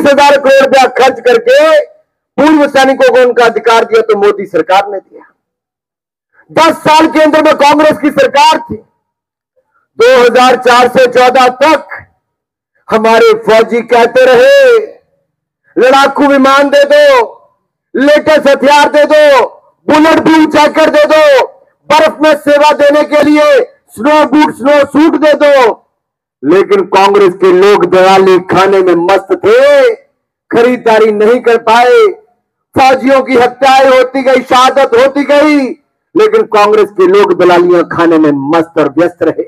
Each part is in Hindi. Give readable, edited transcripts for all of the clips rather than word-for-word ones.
35,000 करोड़ रुपया खर्च करके पूर्व सैनिकों को उनका अधिकार दिया तो मोदी सरकार ने दिया। 10 साल केंद्र में कांग्रेस की सरकार थी। 2004 से 14 तक हमारे फौजी कहते रहे लड़ाकू विमान दे दो, लेटेस्ट हथियार दे दो, बुलेट प्रूफ जैकेट दे दो, बर्फ में सेवा देने के लिए स्नो बूट स्नो सूट दे दो। लेकिन कांग्रेस के लोग दिवाली खाने में मस्त थे, खरीदारी नहीं कर पाए। फौजियों की हत्याएं होती गई, शहादत होती गई, लेकिन कांग्रेस के लोग दलालियां खाने में मस्त और व्यस्त रहे।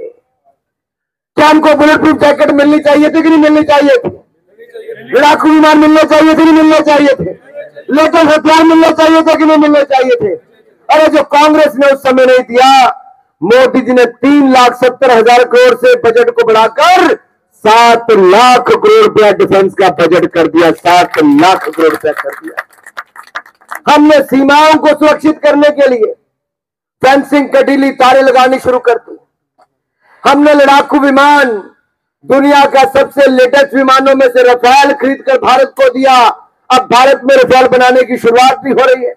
क्या हमको बुलेट प्रूफ जैकेट मिलनी चाहिए थी कि नहीं मिलनी चाहिए थी? लड़ाकू विमान मिलने चाहिए थे कि नहीं मिलने चाहिए थे? लेटेस्ट हथियार मिलने चाहिए थे कि नहीं मिलने चाहिए थे? अरे जो कांग्रेस ने उस समय नहीं दिया, मोदी जी ने 3,70,000 करोड़ से बजट को बढ़ाकर 7 लाख करोड़ रुपया डिफेंस का बजट कर दिया। 7 लाख करोड़ रुपया कर दिया। हमने सीमाओं को सुरक्षित करने के लिए फेंसिंग, कटीली तारे लगानी शुरू कर दी। हमने लड़ाकू विमान, दुनिया का सबसे लेटेस्ट विमानों में से रफाल खरीदकर भारत को दिया। अब भारत में रफाल बनाने की शुरुआत भी हो रही है।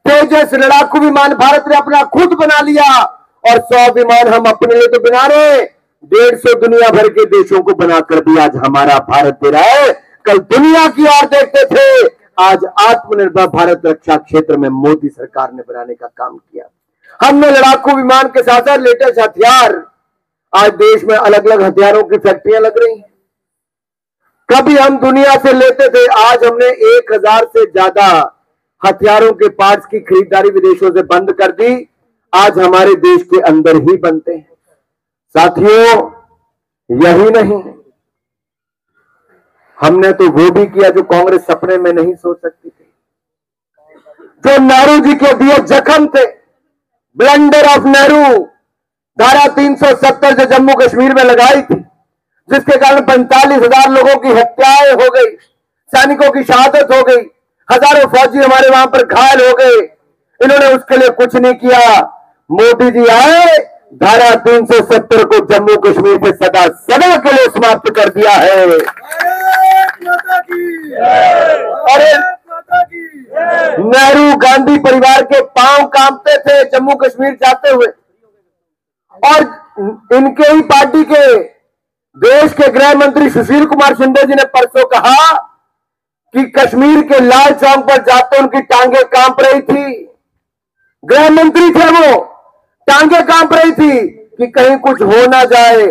तेजस लड़ाकू विमान भारत ने अपना खुद बना लिया और 100 विमान हम अपने लिए तो बना रहे, 150 दुनिया भर के देशों को बनाकर भी आज हमारा भारत दे रहा है। कल दुनिया की ओर देखते थे, आज आत्मनिर्भर भारत रक्षा क्षेत्र में मोदी सरकार ने बनाने का काम किया। हमने लड़ाकू विमान के साथ साथ लेटेस्ट हथियार, आज देश में अलग अलग हथियारों की फैक्ट्रियां लग रही हैं। कभी हम दुनिया से लेते थे, आज हमने 1000 से ज्यादा हथियारों के पार्ट्स की खरीदारी विदेशों से बंद कर दी। आज हमारे देश के अंदर ही बनते हैं। साथियों, यही नहीं, हमने तो वो भी किया जो कांग्रेस सपने में नहीं सोच सकती थी। जो नेहरू जी के दिए जख्म थे, ब्लंडर ऑफ नेहरू, धारा 370 जो जम्मू कश्मीर में लगाई थी, जिसके कारण 45,000 लोगों की हत्याएं हो गई, सैनिकों की शहादत हो गई, हजारों फौजी हमारे वहां पर घायल हो गए। इन्होंने उसके लिए कुछ नहीं किया। मोदी जी आए, धारा 370 को जम्मू कश्मीर से सदा सदा के लिए समाप्त कर दिया है। अरे नेहरू गांधी परिवार के पांव कांपते थे जम्मू कश्मीर जाते हुए, और इनके ही पार्टी के देश के गृह मंत्री सुशील कुमार शिंदे जी ने परसों कहा कि कश्मीर के लाल चौक पर जाते उनकी टांगे कांप रही थी। गृह मंत्री थे वो, टांगे कांप रही थी कि कहीं कुछ हो ना जाए।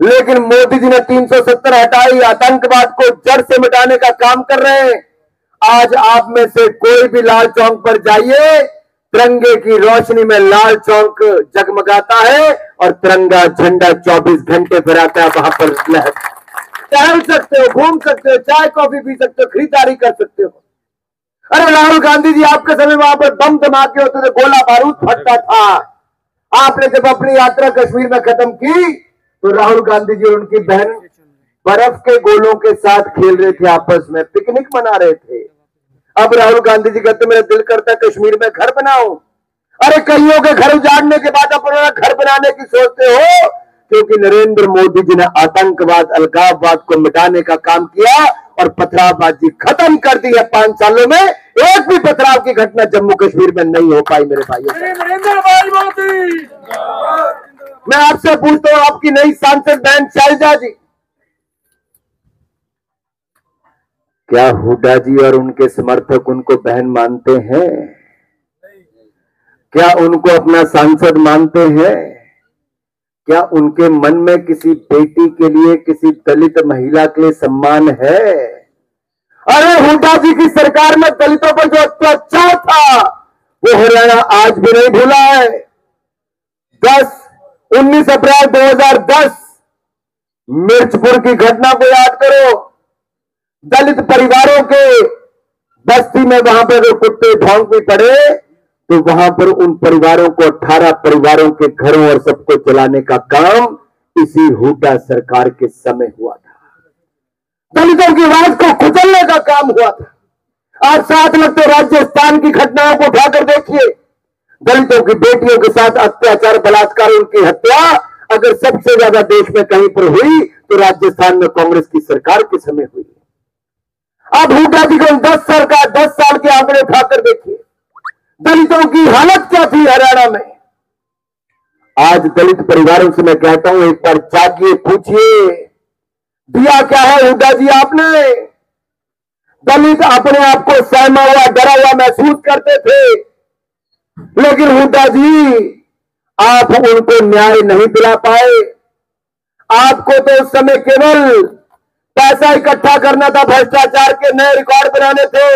लेकिन मोदी जी ने 370 हटाई, आतंकवाद को जड़ से मिटाने का काम कर रहे हैं। आज आप में से कोई भी लाल चौक पर जाइए, तिरंगे की रोशनी में लाल चौक जगमगाता है और तिरंगा झंडा 24 घंटे फहराता है। वहां पर टहल सकते हो, घूम सकते हो, चाय कॉफी पी सकते हो, खरीदारी कर सकते हो। अरे राहुल गांधी जी, आपके समय वहां पर बम धमाके होते थे, गोला बारूद फटता था। आपने जब अपनी यात्रा कश्मीर में खत्म की तो राहुल गांधी जी और उनकी बहन बर्फ के गोलों के साथ खेल रहे थे, आपस में पिकनिक मना रहे थे। अब राहुल गांधी जी कहते मेरा दिल करता है कश्मीर में घर बनाओ। अरे कईयों के घर उजाड़ने के बाद अपना घर बनाने की सोचते हो, क्योंकि नरेंद्र मोदी जी ने आतंकवाद, अलगाववाद को मिटाने का काम किया और पथरावबाजी खत्म कर दी है। 5 सालों में एक भी पथराव की घटना जम्मू कश्मीर में नहीं हो पाई। मेरे भाइयों, नरेंद्र भाई मोदी, मैं आपसे पूछता हूं, आपकी नई सांसद बहन शैलजा जी, क्या हुड्डा जी और उनके समर्थक उनको बहन मानते हैं? क्या उनको अपना सांसद मानते हैं? क्या उनके मन में किसी बेटी के लिए, किसी दलित महिला के लिए सम्मान है? अरे हुड्डा जी की सरकार में दलितों पर जो अत्याचार था वो हरियाणा आज भी नहीं भूला है। 19 अप्रैल 2010 मिर्चपुर की घटना को याद करो। दलित परिवारों के बस्ती में वहां पर अगर कुत्ते भौंक भी पड़े तो वहां पर उन परिवारों को 18 परिवारों के घरों और सबको जलाने का काम इसी हुड्डा सरकार के समय हुआ था। दलितों की आवाज को कुचलने का काम हुआ था। आज साथ लगते राजस्थान की घटनाओं को उठाकर देखिए। दलितों की बेटियों के साथ अत्याचार, बलात्कार, उनकी हत्या अगर सबसे ज्यादा देश में कहीं पर हुई तो राजस्थान में कांग्रेस की सरकार के समय हुई। आप हुड्डा जी को 10 साल के आंकड़े उठाकर देखिए, दलितों की हालत क्या थी हरियाणा में। आज दलित परिवारों से मैं कहता हूं, एक बार जागिए, पूछिए दिया क्या है हुड्डा जी आपने। दलित अपने आप को सहमा हुआ, डरा हुआ महसूस करते थे, लेकिन हुड्डा जी आप उनको न्याय नहीं दिला पाए। आपको तो उस समय केवल पैसा इकट्ठा करना था, भ्रष्टाचार के नए रिकॉर्ड बनाने थे।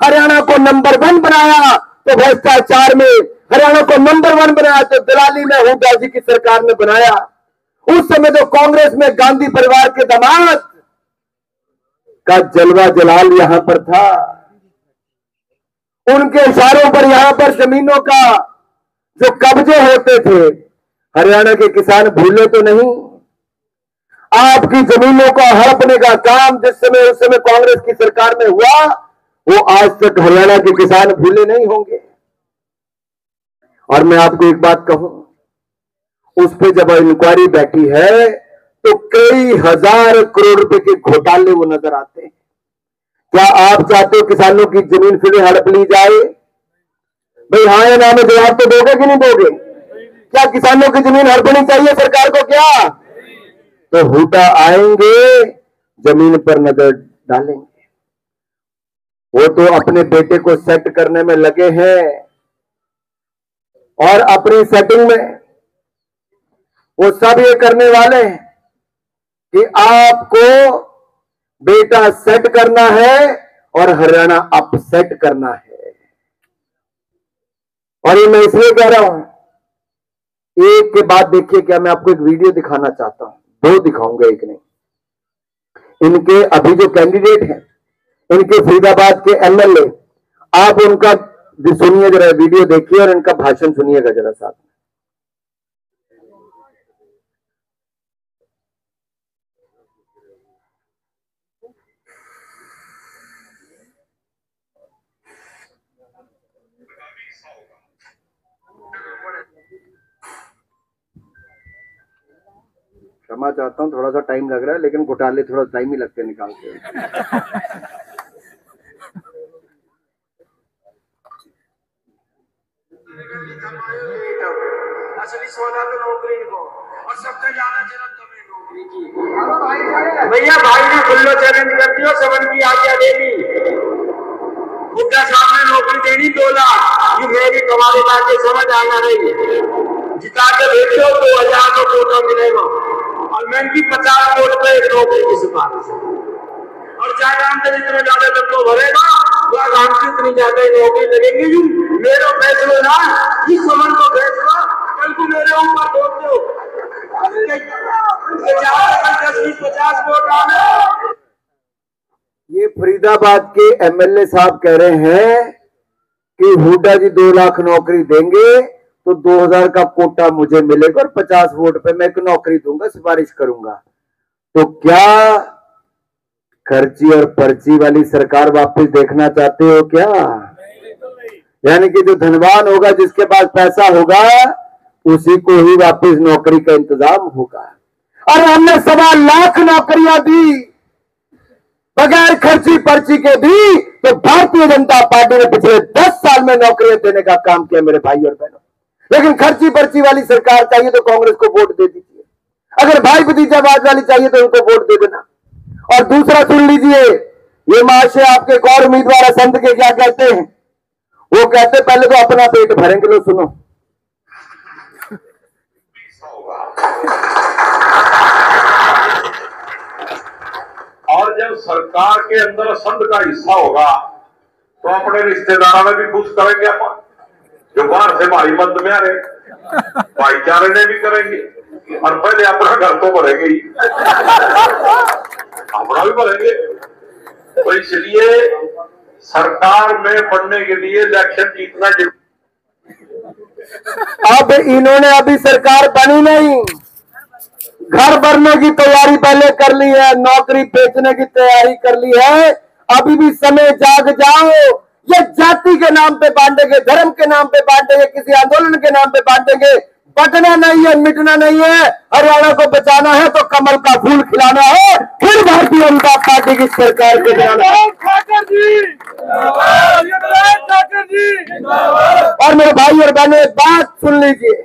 हरियाणा को नंबर 1 बनाया तो भ्रष्टाचार में, हरियाणा को नंबर 1 बनाया तो दलाली में हुड्डा जी की सरकार ने बनाया। उस समय तो कांग्रेस में गांधी परिवार के दामाद का जलवा जलाल यहां पर था। उनके इशारों पर यहां पर जमीनों का जो कब्जे होते थे, हरियाणा के किसान भूले तो नहीं। आपकी जमीनों को हड़पने का काम जिस समय उस समय कांग्रेस की सरकार में हुआ, वो आज तक हरियाणा के किसान भूले नहीं होंगे। और मैं आपको एक बात कहूं, उस पर जब इंक्वायरी बैठी है तो कई हजार करोड़ रुपए के घोटाले वो नजर आते हैं। क्या आप चाहते हो किसानों की जमीन फिर हड़प ली जाए? भाई हाँ या ना में जवाब तो दोगे कि नहीं दोगे? क्या किसानों की जमीन हड़पनी चाहिए सरकार को? क्या तो हुड्डा आएंगे, जमीन पर नजर डालेंगे। वो तो अपने बेटे को सेट करने में लगे हैं और अपनी सेटिंग में वो सब ये करने वाले हैं कि आपको बेटा सेट करना है और हरियाणा अपसेट करना है। और ये मैं इसलिए कह रहा हूं, एक के बाद देखिए, क्या मैं आपको एक वीडियो दिखाना चाहता हूं, 2 दिखाऊंगा, एक नहीं। इनके अभी जो कैंडिडेट हैं, इनके फरीदाबाद के एमएलए, आप उनका सुनिए जरा, वीडियो देखिए और इनका भाषण सुनिएगा जरा साथ में। क्षमा चाहता हूं, थोड़ा सा टाइम लग रहा है, लेकिन घोटाले थोड़ा टाइम ही लगते निकालते हैं। असली सोना तो नौकरी को, और सबसे ज्यादा जरूरत तुम्हें नौकरी की। भैया भाई ने खुल्लो चैलेंज कर दिया, सबन की आज्ञा ले ली, हुड्डा साहब ने नौकरी देनी 2 लाख, ये मेरी कमाने के समझ आना नहीं। जिता के भेजो 2000 को कोटा मिलेगा, और महंगी 50 वोट पे एक नौकरी की सिफारिश। और जागाम से जितने ज्यादा तक को भरेगा, जागाम से इतनी ज्यादा नौकरी लगेगी। मेरा फैसला ना, इस समन को फैसला कल को मेरे ऊपर ठोक दो, 10-20-50 वोट आने। ये फरीदाबाद के एमएलए साहब कह रहे हैं कि हुड्डा जी 2 लाख नौकरी देंगे तो 2000 का कोटा मुझे मिलेगा और 50 वोट पे मैं एक नौकरी दूंगा, सिफारिश करूंगा। तो क्या खर्ची और पर्ची वाली सरकार वापस देखना चाहते हो क्या? यानी कि जो धनवान होगा, जिसके पास पैसा होगा, उसी को ही वापस नौकरी का इंतजाम होगा। और हमने 1.25 लाख नौकरियां दी, बगैर खर्ची पर्ची के दी, तो भारतीय जनता पार्टी ने पिछले 10 साल में नौकरियां देने का काम किया मेरे भाई और बहनों। लेकिन खर्ची पर्ची वाली सरकार चाहिए तो कांग्रेस को वोट दे दीजिए, अगर भाई भतीजावाद वाली चाहिए तो उनको वोट दे देना। और दूसरा सुन लीजिए, ये महाशय आपके एक और उम्मीदवार संत के क्या कहते हैं, वो कहते पहले तो अपना पेट भरेंगे। लो सुनो। और जब सरकार के अंदर संघ का हिस्सा होगा तो अपने रिश्तेदारों में भी खुश करेंगे अपन, जो बाहर से भाई मत में आ रहे, भाईचारे ने भी करेंगे, और पहले अपना घर तो भरेंगे ही, अपना भी भरेंगे। तो इसलिए सरकार में बढ़ने के लिए इलेक्शन जीतना जरूरी। अब इन्होंने अभी सरकार बनी नहीं, घर भरने की तैयारी पहले कर ली है, नौकरी बेचने की तैयारी कर ली है। अभी भी समय जाग जाओ। ये जाति के नाम पे बांटेंगे, धर्म के नाम पे बांटेंगे, किसी आंदोलन के नाम पे बांटेंगे, पटना नहीं है, मिटना नहीं है। हरियाणा को बचाना है तो कमल का फूल खिलाना है, फिर भारतीय जनता पार्टी की सरकार को बनाना है। और मेरे भाई और बहनों, एक बात सुन लीजिए,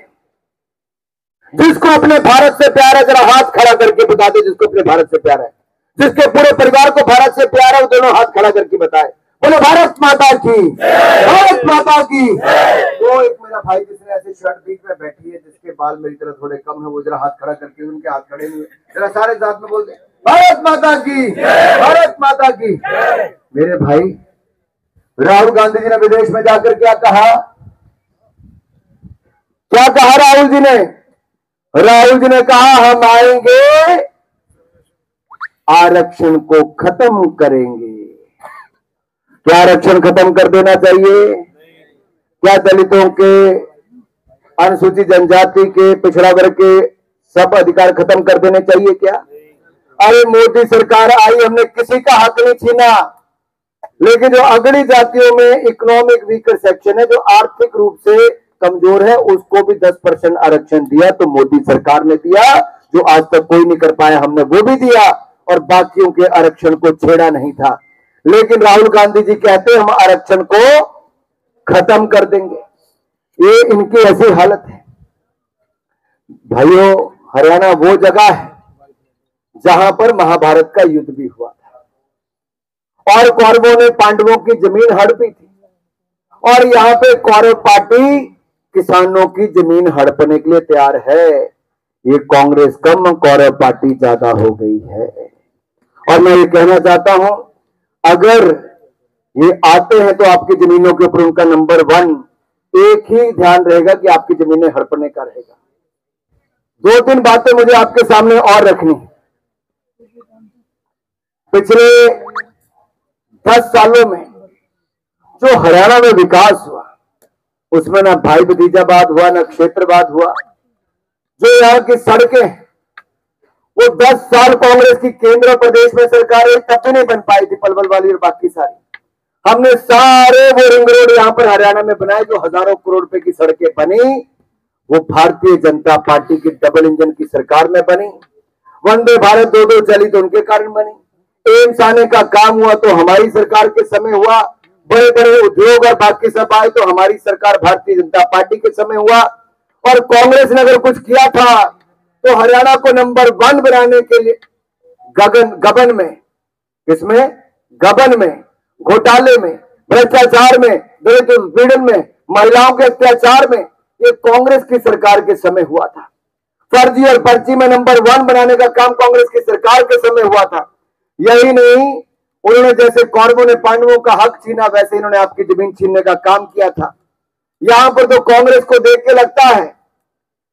जिसको अपने भारत से प्यार है जरा हाथ खड़ा करके बता दे, जिसको अपने भारत से प्यार है, जिसके पूरे परिवार को भारत से प्यार है, वो दोनों हाथ खड़ा करके बताए, बोले भारत माता की, भारत माता की। वो एक मेरा भाई जिसने ऐसे शर्ट बीच में बैठी है, जिसके बाल मेरी तरह थोड़े कम है, वो जरा हाथ खड़ा करके, उनके हाथ खड़े नहीं, जरा सारे साथ में बोलते भारत माता की, भारत माता की। मेरे भाई राहुल गांधी जी ने विदेश में जाकर क्या कहा, क्या कहा राहुल जी ने? राहुल जी ने कहा हम आएंगे, आरक्षण को खत्म करेंगे। क्या आरक्षण खत्म कर देना चाहिए? क्या दलितों के, अनुसूचित जनजाति के, पिछड़ा वर्ग के सब अधिकार खत्म कर देने चाहिए क्या? अरे मोदी सरकार आई, हमने किसी का हक नहीं छीना, लेकिन जो अगली जातियों में इकोनॉमिक वीकर सेक्शन है, जो आर्थिक रूप से कमजोर है, उसको भी 10% आरक्षण दिया। तो मोदी सरकार ने दिया, जो आज तक कोई नहीं कर पाया, हमने वो भी दिया, और बाकियों के आरक्षण को छेड़ा नहीं था। लेकिन राहुल गांधी जी कहते हम आरक्षण को खत्म कर देंगे। ये इनकी ऐसी हालत है। भाइयों, हरियाणा वो जगह है जहां पर महाभारत का युद्ध भी हुआ था, और कौरवों ने पांडवों की जमीन हड़पी थी, और यहां पे कौरव पार्टी किसानों की जमीन हड़पने के लिए तैयार है। ये कांग्रेस कम, कौरव पार्टी ज्यादा हो गई है। और मैं ये कहना चाहता हूं, अगर ये आते हैं तो आपकी जमीनों के ऊपर उनका नंबर 1 एक ही ध्यान रहेगा कि आपकी जमीनें हड़पने का रहेगा। 2-3 बातें मुझे आपके सामने और रखनी है। पिछले 10 सालों में जो हरियाणा में विकास हुआ, उसमें ना भाई भतीजावाद हुआ, ना क्षेत्रवाद हुआ। जो यहाँ की सड़कें, वो 10 साल कांग्रेस की केंद्र और प्रदेश में सरकारें तब भी नहीं बन पाई थी, पलवल वाली और बाकी सारी। हमने सारे वो रिंग रोड यहाँ पर हरियाणा में बनाए, जो हजारों करोड़ रुपए की सड़कें बनी, वो भारतीय जनता पार्टी की डबल इंजन की सरकार में बनी। वंदे भारत 2-2 चली तो उनके कारण बनी। एम्स आने का काम हुआ तो हमारी सरकार के समय हुआ। बड़े बड़े उद्योग और बाकी सब आए तो हमारी सरकार भारतीय जनता पार्टी के समय हुआ। और कांग्रेस ने अगर कुछ किया था तो हरियाणा को नंबर 1 बनाने के लिए गबन में, किसमें? गबन में, घोटाले में, भ्रष्टाचार में, दलित उत्पीड़न में, महिलाओं के अत्याचार में, ये कांग्रेस की सरकार के समय हुआ था। फर्जी और पर्ची में नंबर 1 बनाने का काम कांग्रेस की सरकार के समय हुआ था। यही नहीं, उन्होंने जैसे कौरवों ने पांडवों का हक छीना, वैसे इन्होंने आपकी जमीन छीनने का काम किया था। यहां पर तो कांग्रेस को देख के लगता है,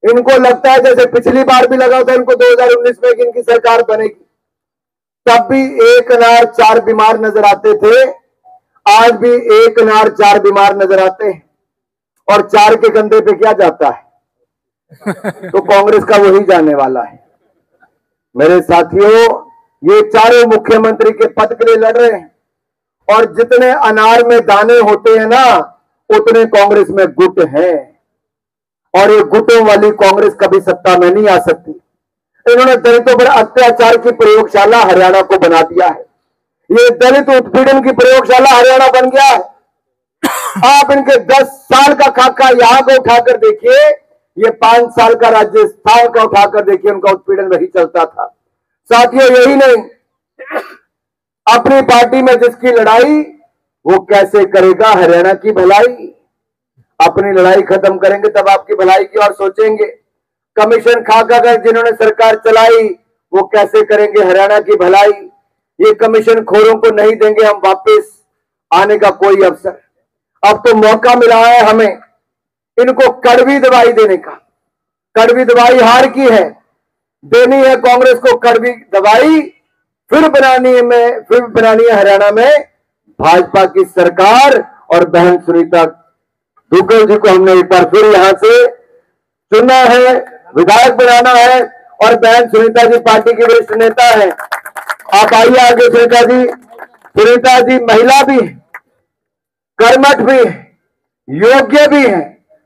इनको लगता है जैसे पिछली बार भी लगा था इनको 2019 में कि इनकी सरकार बनेगी, तब भी 1 अनार 4 बीमार नजर आते थे। आज भी 1 अनार 4 बीमार नजर आते हैं, और 4 के कंधे पे क्या जाता है? तो कांग्रेस का वही जाने वाला है। मेरे साथियों, ये चारों मुख्यमंत्री के पद के लिए लड़ रहे हैं, और जितने अनार में दाने होते हैं ना, उतने कांग्रेस में गुट हैं, और ये गुटों वाली कांग्रेस कभी सत्ता में नहीं आ सकती। इन्होंने दलितों पर अत्याचार की प्रयोगशाला हरियाणा को बना दिया है। ये दलित उत्पीड़न की प्रयोगशाला हरियाणा बन गया है। आप इनके 10 साल का खाका यहां को उठाकर देखिए, ये 5 साल का राजस्थान का उठाकर देखिए, उनका उत्पीड़न वही चलता था। साथियों, यही नहीं, अपनी पार्टी में जिसकी लड़ाई, वो कैसे करेगा हरियाणा की भलाई। अपनी लड़ाई खत्म करेंगे तब आपकी भलाई की और सोचेंगे। कमीशन खाकर जिन्होंने सरकार चलाई, वो कैसे करेंगे हरियाणा की भलाई। ये कमीशन खोरों को नहीं देंगे हम वापस आने का कोई अवसर। अब तो मौका मिला है हमें इनको कड़वी दवाई देने का। कड़वी दवाई हार की है, देनी है कांग्रेस को कड़वी दवाई। फिर बनानी है हरियाणा में भाजपा की सरकार। और बहन सुनीता दुग्गल जी को हमने एक बार फिर यहां से चुना है, विधायक बनाना है, और बहन सुनीता जी पार्टी की वरिष्ठ नेता है। आप आइए आगे। सुनीता जी महिला भी है, कर्मठ भी है, योग्य भी है,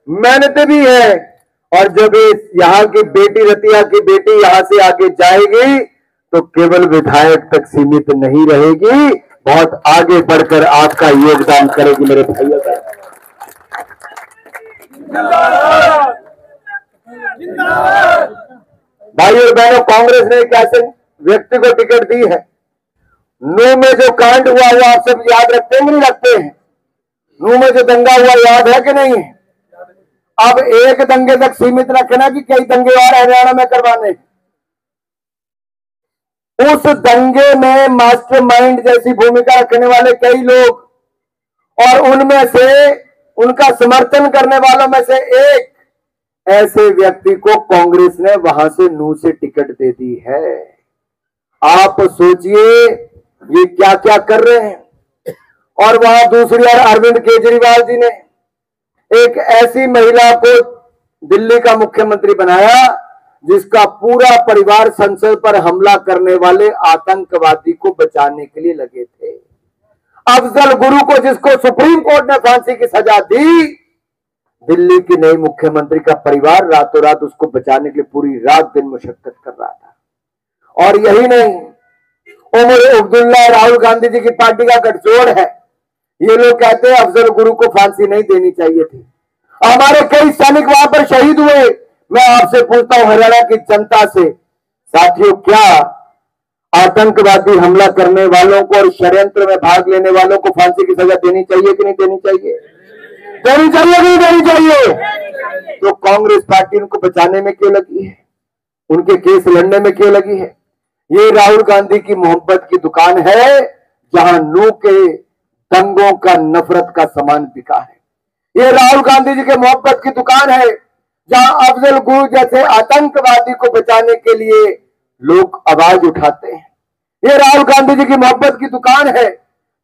मेहनती भी है, और जब यहाँ की बेटी रतिया की बेटी यहां से आगे जाएगी तो केवल विधायक तक सीमित नहीं रहेगी, बहुत आगे बढ़कर आपका योगदान करेगी मेरे भाइयों का। भाई और बहनों, कांग्रेस ने एक ऐसे व्यक्ति को टिकट दी है, नूह में जो कांड हुआ वो आप सब याद रखते हैं कि नहीं रखते हैं? नूह में जो दंगा हुआ याद है कि नहीं? अब एक दंगे तक सीमित रखना कि कई दंगे और हरियाणा में करवाने? उस दंगे में मास्टरमाइंड जैसी भूमिका रखने वाले कई लोग, और उनमें से उनका समर्थन करने वालों में से एक ऐसे व्यक्ति को कांग्रेस ने वहां से नूह से टिकट दे दी है। आप सोचिए ये क्या क्या कर रहे हैं। और वहां दूसरी ओर अरविंद केजरीवाल जी ने एक ऐसी महिला को दिल्ली का मुख्यमंत्री बनाया जिसका पूरा परिवार संसद पर हमला करने वाले आतंकवादी को बचाने के लिए लगे थे। अफजल गुरु को, जिसको सुप्रीम कोर्ट ने फांसी की सजा दी, दिल्ली की नई मुख्यमंत्री का परिवार रातों रात उसको बचाने के लिए पूरी रात दिन मुशक्कत कर रहा था। और यही नहीं, उमर अब्दुल्ला राहुल गांधी जी की पार्टी का गठजोड़ है। ये लोग कहते हैं अफजल गुरु को फांसी नहीं देनी चाहिए थी। हमारे कई सैनिक वहां पर शहीद हुए। मैं आपसे पूछता हूं हरियाणा की जनता से, साथियों, क्या आतंकवादी हमला करने वालों को और षड्यंत्र में भाग लेने वालों को फांसी की सजा देनी चाहिए कि नहीं देनी चाहिए? देनी चाहिए कि नहीं देनी चाहिए? तो कांग्रेस पार्टी उनको बचाने में क्यों लगी है? उनके केस लड़ने में क्यों लगी है? ये राहुल गांधी की मोहब्बत की दुकान है, जहां नूह के दंगों का नफरत का सामान बिका है। ये राहुल गांधी जी के मोहब्बत की दुकान है, जहां अफजल गुरु जैसे आतंकवादी को बचाने के लिए लोग आवाज उठाते हैं। ये राहुल गांधी जी की मोहब्बत की दुकान है,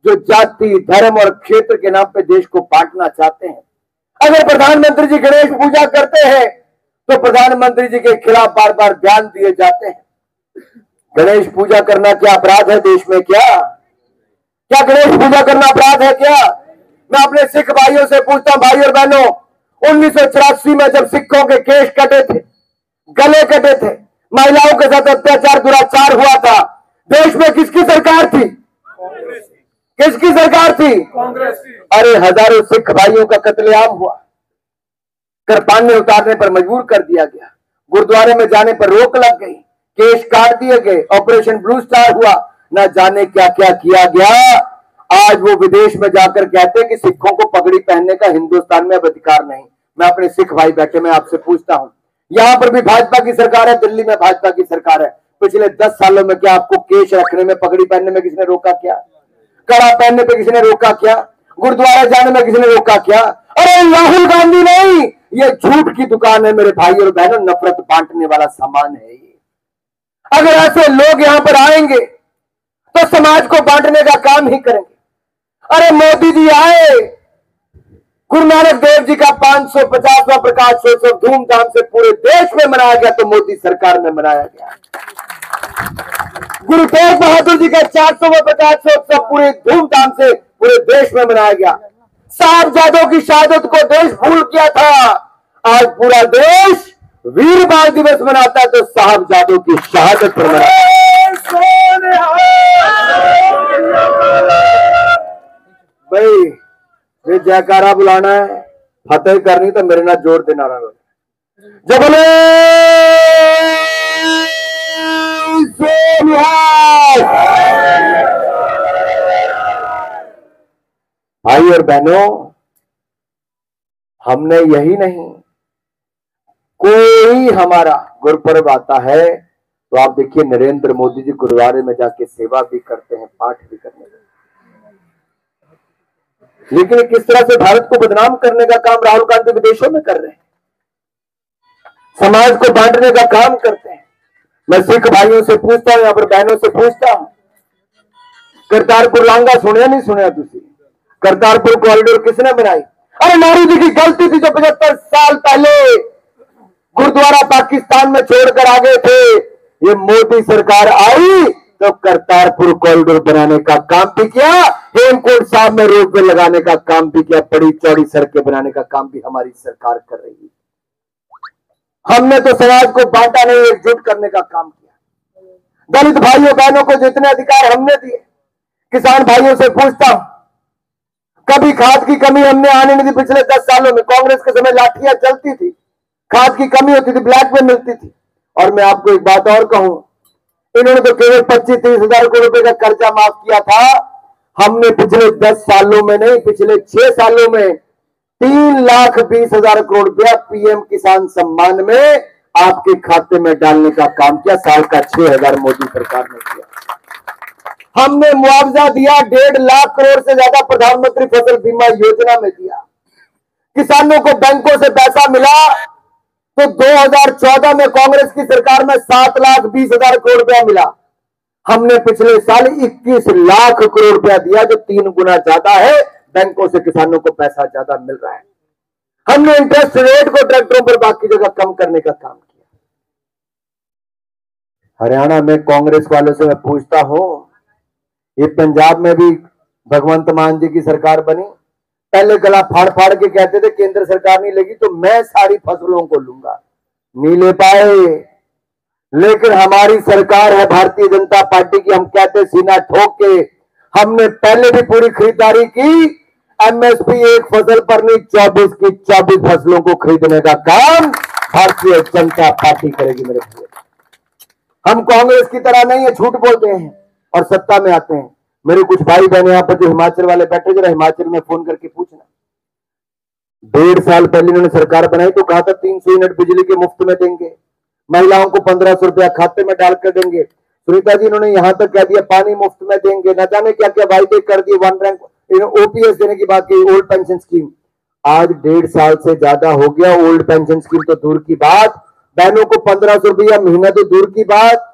जो जाति, धर्म और क्षेत्र के नाम पे देश को बांटना चाहते हैं। अगर प्रधानमंत्री जी गणेश पूजा करते हैं तो प्रधानमंत्री जी के खिलाफ बार बार बयान दिए जाते हैं। गणेश पूजा करना क्या अपराध है देश में? क्या गणेश पूजा करना अपराध है क्या? मैं अपने सिख भाइयों से पूछता हूं, भाई और बहनों, 1984 में जब सिखों के केश कटे थे, गले कटे थे, महिलाओं के साथ अत्याचार दुराचार हुआ था, देश में किसकी सरकार थी? किसकी सरकार थी? कांग्रेस की। अरे हजारों सिख भाइयों का कत्लेआम हुआ, कृपाण उतारने पर मजबूर कर दिया गया, गुरुद्वारे में जाने पर रोक लग गई, केस काट दिए गए, ऑपरेशन ब्लू स्टार हुआ, ना जाने क्या क्या किया गया। आज वो विदेश में जाकर कहते हैं कि सिखों को पगड़ी पहनने का हिंदुस्तान में अब अधिकार नहीं। मैं अपने सिख भाई बैठे, मैं आपसे पूछता हूं, यहां पर भी भाजपा की सरकार है, दिल्ली में भाजपा की सरकार है। पिछले 10 सालों में क्या आपको केश रखने में, पगड़ी पहनने में किसने रोका? क्या कड़ा पहनने पे किसने रोका? क्या गुरुद्वारा जाने में किसने रोका? क्या? अरे राहुल गांधी नहीं, ये झूठ की दुकान है मेरे भाई और बहनों, नफरत बांटने वाला सामान है ये। अगर ऐसे लोग यहां पर आएंगे तो समाज को बांटने का काम ही करेंगे। अरे मोदी जी आए, गुरु नानक देव जी का 550वां प्रकाश उत्सव धूमधाम से पूरे देश में मनाया गया, तो मोदी सरकार में मनाया गया। गुरु तेग बहादुर जी का 400वां प्रकाश उत्सव पूरे धूमधाम से पूरे देश में मनाया गया। साहबजादों की शहादत को देश भूल गया था, आज पूरा देश वीर बाल दिवस मनाता है, तो साहबजादों की शहादत पर मनाता है। भाई ये जयकारा बुलाना है, फतेह करनी तो मेरे नाथ जोर देना रहा। जब बोले भाई और बहनों, हमने यही नहीं, कोई हमारा गुरुपर्व आता है तो आप देखिए नरेंद्र मोदी जी गुरुद्वारे में जाके सेवा भी करते हैं, पाठ भी करते हैं। लेकिन किस तरह से भारत को बदनाम करने का काम राहुल गांधी विदेशों में कर रहे हैं, समाज को बांटने का काम करते हैं। मैं सिख भाइयों से पूछता हूं, यहां पर बहनों से पूछता हूं, करतारपुर लांघा सुनिया नहीं सुनिया? तुसी करतारपुर कॉरिडोर किसने बनाई? अरे नारी जी की गलती थी, जो 75 साल पहले गुरुद्वारा पाकिस्तान में छोड़कर आ गए थे। ये मोदी सरकार आई तो करतारपुर कॉरिडोर बनाने का काम भी किया, हेमकुंड साहब में रोपवे लगाने का काम भी किया, बड़ी चौड़ी सड़कें बनाने का काम भी हमारी सरकार कर रही है। हमने तो समाज को बांटा नहीं, एकजुट करने का काम किया। दलित भाइयों बहनों को जितने अधिकार हमने दिए, किसान भाइयों से पूछता हूं, कभी खाद की कमी हमने आने नहीं दी। पिछले 10 सालों में कांग्रेस के समय लाठियां चलती थी, खाद की कमी होती थी, ब्लैक में मिलती थी। और मैं आपको एक बात और कहूं, इन्होंने तो केवल 25-30 हजार करोड़ रुपए का कर्जा माफ किया था। हमने पिछले 10 सालों में नहीं, पिछले 6 सालों में 3,20,000 करोड़ रुपया पीएम किसान सम्मान में आपके खाते में डालने का काम किया। साल का 6,000 मोदी सरकार ने किया। हमने मुआवजा दिया 1.5 लाख करोड़ से ज्यादा प्रधानमंत्री फसल बीमा योजना में दिया। किसानों को बैंकों से पैसा मिला तो 2014 में कांग्रेस की सरकार में 7,20,000 करोड़ रुपया मिला। हमने पिछले साल 21 लाख करोड़ रुपया दिया, जो 3 गुना ज्यादा है। बैंकों से किसानों को पैसा ज्यादा मिल रहा है। हमने इंटरेस्ट रेट को ट्रैक्टरों पर बाकी जगह कम करने का काम किया। हरियाणा में कांग्रेस वालों से मैं पूछता हूं, ये पंजाब में भी भगवंत मान जी की सरकार बनी, पहले गला फाड़ फाड़ के कहते थे केंद्र सरकार नहीं लेगी तो मैं सारी फसलों को लूंगा, नहीं ले पाए। लेकिन हमारी सरकार है भारतीय जनता पार्टी की, हम कहते सीना ठोक के, हमने पहले भी पूरी खरीदारी की। एमएसपी एक फसल पर नहीं, 24 की 24 फसलों को खरीदने का काम भारतीय जनता पार्टी करेगी। मेरे भाई, हम कांग्रेस की तरह नहीं है, झूठ बोलते हैं और सत्ता में आते हैं। मेरे कुछ भाई बहन यहाँ पर जो हिमाचल वाले बैठे, जरा हिमाचल में फोन करके पूछना। 1.5 साल पहले इन्होंने सरकार बनाई तो कहा था 300 यूनिट बिजली के मुफ्त में देंगे, महिलाओं को 1500 रुपया खाते में डालकर देंगे। सुनीता जी, इन्होंने यहां तक कह दिया पानी मुफ्त में देंगे, न जाने क्या क्या वायदे कर दिए। 1 रैंक ओपीएस देने की बात की, ओल्ड पेंशन स्कीम। आज 1.5 साल से ज्यादा हो गया, ओल्ड पेंशन स्कीम तो दूर की बात, बहनों को 1500 रुपया महीना तो दूर की बात,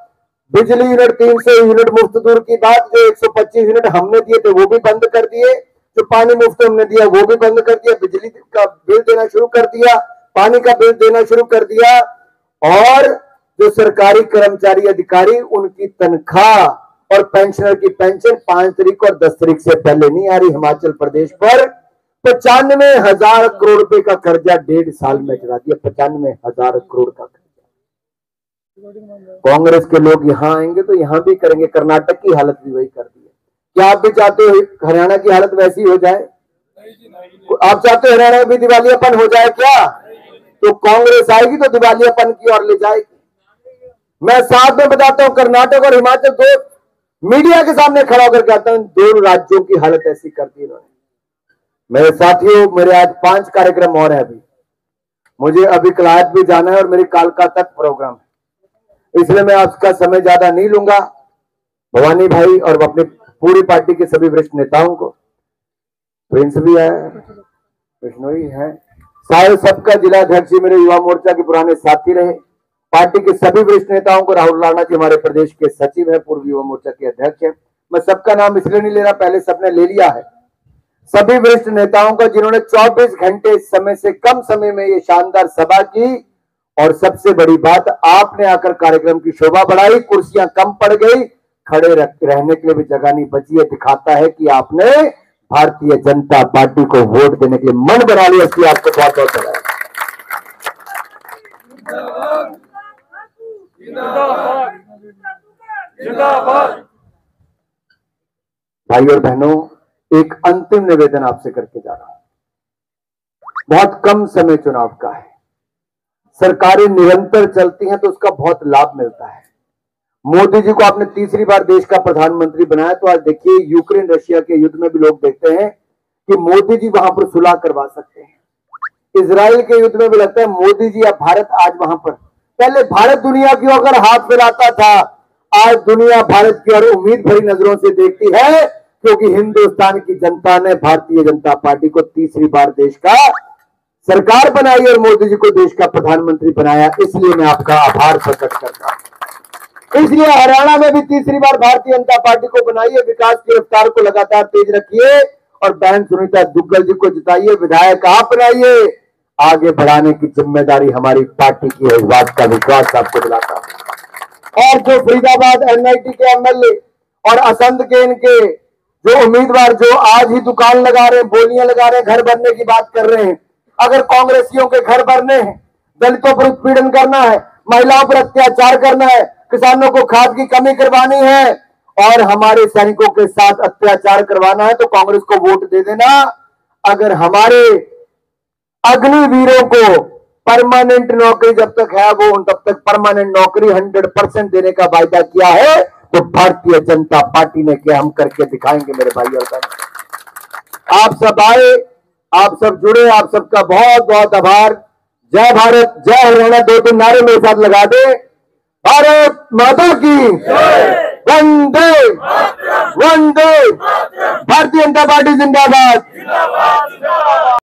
बिजली यूनिट 300 यूनिट मुफ्त दूर की बात, जो 125 यूनिट हमने दिए थे वो भी बंद कर दिए, जो पानी मुफ्त हमने दिया वो भी बंद कर दिया, बिजली का बिल देना शुरू कर दिया, पानी का बिल देना शुरू कर दिया। और जो सरकारी कर्मचारी अधिकारी, उनकी तनख्वाह और पेंशनर की पेंशन 5 तारीख और 10 तारीख से पहले नहीं आ रही। हिमाचल प्रदेश पर 95,000 करोड़ रुपए का कर्जा 1.5 साल में चढ़ा दिया। 95,000 करोड़ का कर्जा। कांग्रेस के लोग यहां आएंगे तो यहां भी करेंगे। कर्नाटक की हालत भी वही कर दी है। क्या आप भी चाहते हो हरियाणा की हालत वैसी हो जाए? आप चाहते हो हरियाणा में भी दिवालियापन हो जाए क्या? तो कांग्रेस आएगी तो दिवालियापन की ओर ले जाएगी। मैं साथ में बताता हूं, कर्नाटक और हिमाचल दो मीडिया के सामने खड़ा होकर कहता हूं, 2 राज्यों की हालत ऐसी कर दी इन्होंने। मेरे साथियों, मेरे आज 5 कार्यक्रम और है। अभी मुझे अभी कलायत भी जाना है और मेरी कालका तक प्रोग्राम है, इसलिए मैं आपका समय ज्यादा नहीं लूंगा। भवानी भाई और अपनी पूरी पार्टी के सभी वरिष्ठ नेताओं को, प्रिंस भी है, विष्णोई है, शायद सबका जिला अध्यक्ष मेरे युवा मोर्चा के पुराने साथी रहे, पार्टी के सभी वरिष्ठ नेताओं को, राहुल राणा जी हमारे प्रदेश के सचिव है, पूर्व युवा मोर्चा के अध्यक्ष है। मैं सबका नाम इसलिए नहीं ले रहा, पहले सबने ले लिया है। सभी वरिष्ठ नेताओं का जिन्होंने 24 घंटे समय से कम समय में ये शानदार सभा की, और सबसे बड़ी बात, आपने आकर कार्यक्रम की शोभा बढ़ाई। कुर्सियां कम पड़ गई, खड़े रहने के लिए भी जगह नहीं बची है। दिखाता है कि आपने भारतीय जनता पार्टी को वोट देने के लिए मन बना लिया। इसलिए आपको बहुत बहुत बधाई। भाई और बहनों, एक अंतिम निवेदन आपसे करके जा रहा हूं। बहुत कम समय चुनाव का है, सरकारें निरंतर चलती हैं तो उसका बहुत लाभ मिलता है। मोदी जी को आपने तीसरी बार देश का प्रधानमंत्री बनाया, तो आज देखिए यूक्रेन रशिया के युद्ध में भी लोग देखते हैं कि मोदी जी वहां पर सुलह करवा सकते हैं। इजराइल के युद्ध में भी लगता है मोदी जी या भारत आज वहां पर, पहले भारत दुनिया की ओर हाथ फैलाता था, आज दुनिया भारत की ओर उम्मीद भरी नजरों से देखती है, क्योंकि हिंदुस्तान की जनता ने भारतीय जनता पार्टी को तीसरी बार देश का सरकार बनाई और मोदी जी को देश का प्रधानमंत्री बनाया। इसलिए मैं आपका आभार प्रकट करता हूं। इसलिए हरियाणा में भी तीसरी बार भारतीय जनता पार्टी को बनाइए, विकास की रफ्तार को लगातार तेज रखिए और बहन सुनीता दुग्गल जी को जिताइए, विधायक आप बनाइए। आगे बढ़ाने की जिम्मेदारी हमारी पार्टी की है, इस बात का विश्वास आपको दिलाता हूं। और जो फरीदाबाद एनआईटी के एमएलए और असंध के इनके जो उम्मीदवार जो आज ही दुकान लगा रहे हैं, बोलियां लगा रहे हैं, घर बनने की बात कर रहे हैं, अगर कांग्रेसियों के घर बनने हैं, दलितों पर उत्पीड़न करना है, महिलाओं पर अत्याचार करना है, किसानों को खाद की कमी करवानी है और हमारे सैनिकों के साथ अत्याचार करवाना है, तो कांग्रेस को वोट दे देना। अगर हमारे अग्निवीरों को परमानेंट नौकरी जब तक है वो तब तक परमानेंट नौकरी 100% देने का वायदा किया है, तो भारतीय जनता पार्टी ने क्या हम करके दिखाएंगे मेरे भाई और बहन। आप सब आए, आप सब जुड़े, आप सबका बहुत बहुत आभार। जय भारत, जय हरियाणा, 2-3 नारे मेरे साथ लगा दे। भारत माता की वंदे वंदे, भारतीय जनता पार्टी जिंदाबाद।